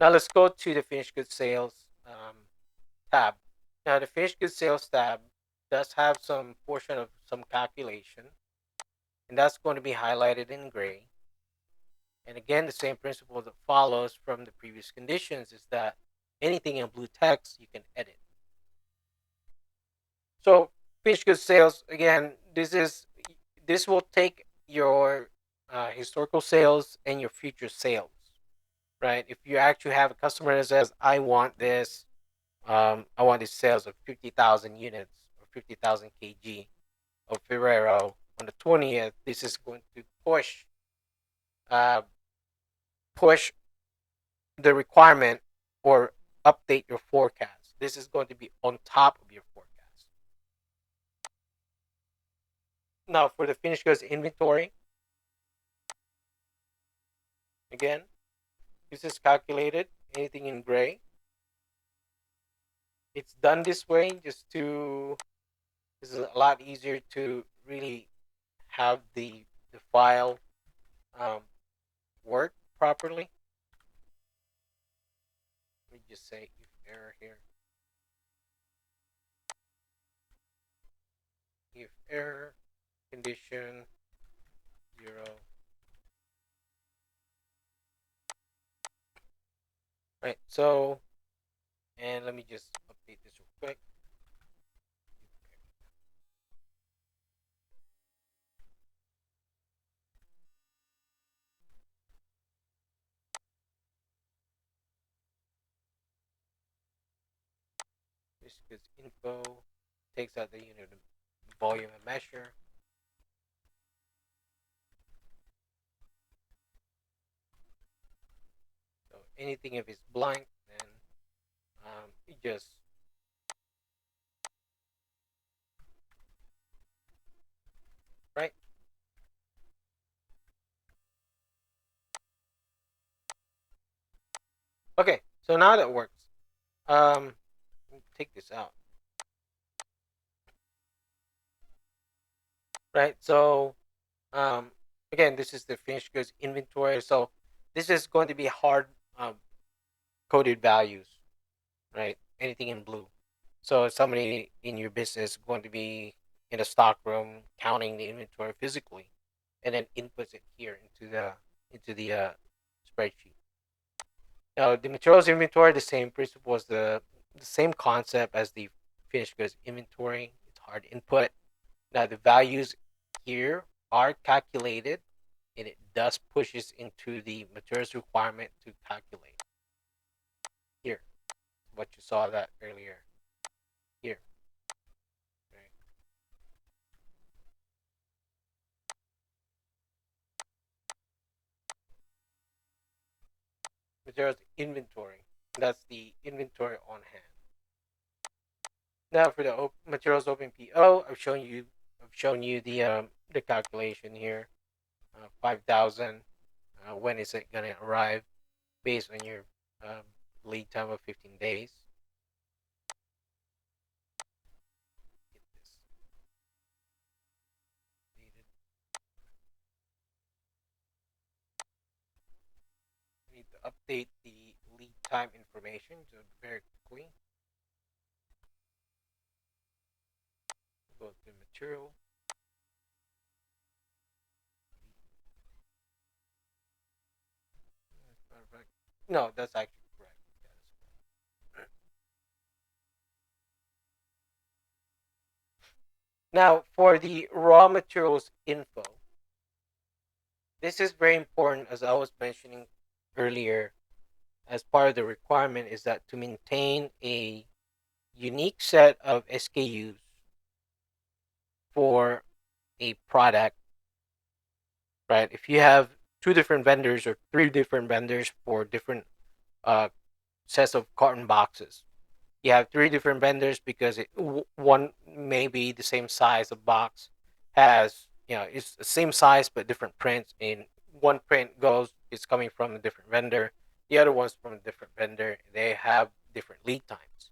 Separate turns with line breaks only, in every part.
Now let's go to the finished goods sales tab. Now the finished goods sales tab does have some portion of some calculation, and that's going to be highlighted in gray. And again, the same principle that follows from the previous conditions is that anything in blue text you can edit. So finished goods sales, again, this will take your historical sales and your future sales, right? If you actually have a customer that says, "I want this, I want these sales of 50,000 units or 50,000 kg of Ferrero on the 20th," this is going to uh, push the requirement or update your forecast. This is going to be on top of your forecast. Now, for the finished goods inventory, again, this is calculated, anything in gray. It's done this way just to, this is a lot easier to really have the file um, work properly. Let me just say if error here. If error condition 0. Right, so, and let me just update this real quick. This is info, takes out the unit of volume and measure. So anything if it's blank, then you just right. Okay, so now that works. Take this out. Right. So again, this is the finished goods inventory. So this is going to be hard um, coded values, right? Anything in blue. So somebody in your business is going to be in a stock room counting the inventory physically, and then inputs it here into the spreadsheet. Now the materials inventory, the same principle as the same concept as the finished goods inventory. It's hard input. Now the values here are calculated, and it does pushes into the materials requirement to calculate here. What you saw that earlier here. Right? Materials inventory. That's the inventory on hand. Now for the materials open PO, I've shown you the calculation here. 5,000. When is it gonna arrive? Based on your um, lead time of 15 days. Get this dated. I need to update the lead time information very quickly. Go to material. No, that's actually correct. Yeah, that's correct. Now, for the raw materials info, this is very important, as I was mentioning earlier. As part of the requirement, is that to maintain a unique set of SKUs for a product, right? If you have two different vendors or three different vendors for different uh, sets of carton boxes, you have three different vendors because one may be the same size of box, has, it's the same size but different prints. In one print goes, it's coming from a different vendor, the other one's from a different vendor, they have different lead times,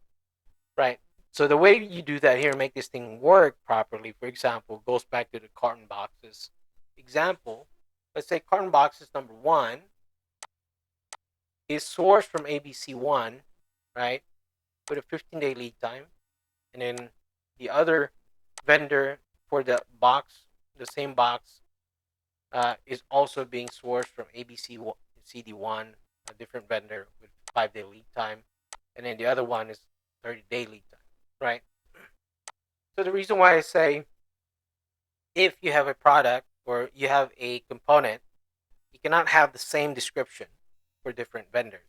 right? So the way you do that here, make this thing work properly, for example, goes back to the carton boxes example. Let's say carton boxes number one is sourced from ABC1, right, with a 15-day lead time, and then the other vendor for the box, the same box, is also being sourced from CD1, a different vendor with 5-day lead time, and then the other one is 30-day lead time, right? So the reason why I say if you have a product or you have a component, you cannot have the same description for different vendors.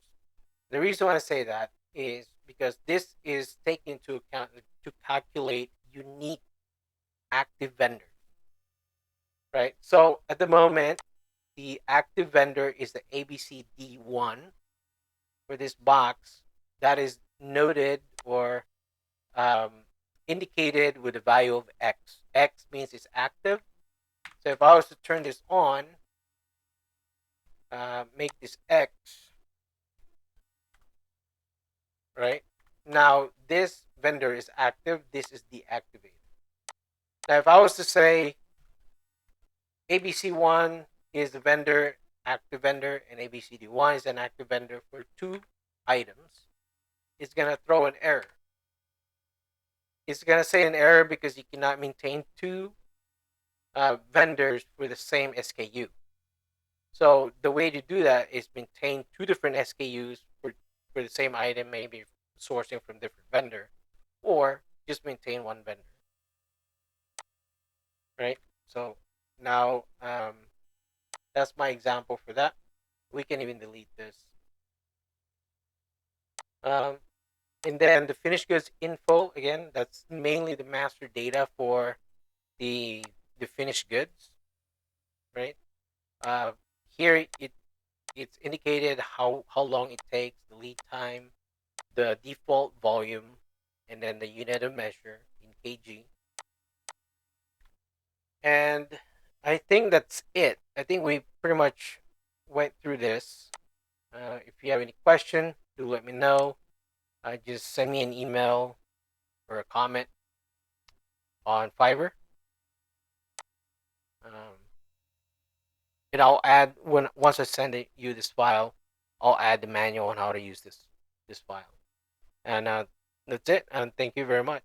The reason why I say that is because this is taken into account to calculate unique active vendors, right? So at the moment, the active vendor is the ABCD1 for this box that is noted or um, indicated with a value of X. X means it's active. So if I was to turn this on, make this X, right? Now this vendor is active, this is deactivated. Now if I was to say ABC1 is the vendor, active vendor, and ABCD1 is an active vendor for 2 items, it's going to throw an error. It's going to say an error because you cannot maintain 2 vendors for the same SKU. So the way to do that is maintain 2 different SKUs for the same item, maybe sourcing from different vendor, or just maintain 1 vendor, right? So now that's my example for that. We can even delete this. And then the finished goods info, again, that's mainly the master data for the finished goods, right? Here it's indicated how long it takes, the lead time, the default volume, and then the unit of measure in kg. And I think that's it. I think we pretty much went through this. If you have any question, do let me know. Just send me an email or a comment on Fiverr. And I'll add once I send you this file, I'll add the manual on how to use this file. And that's it. And thank you very much.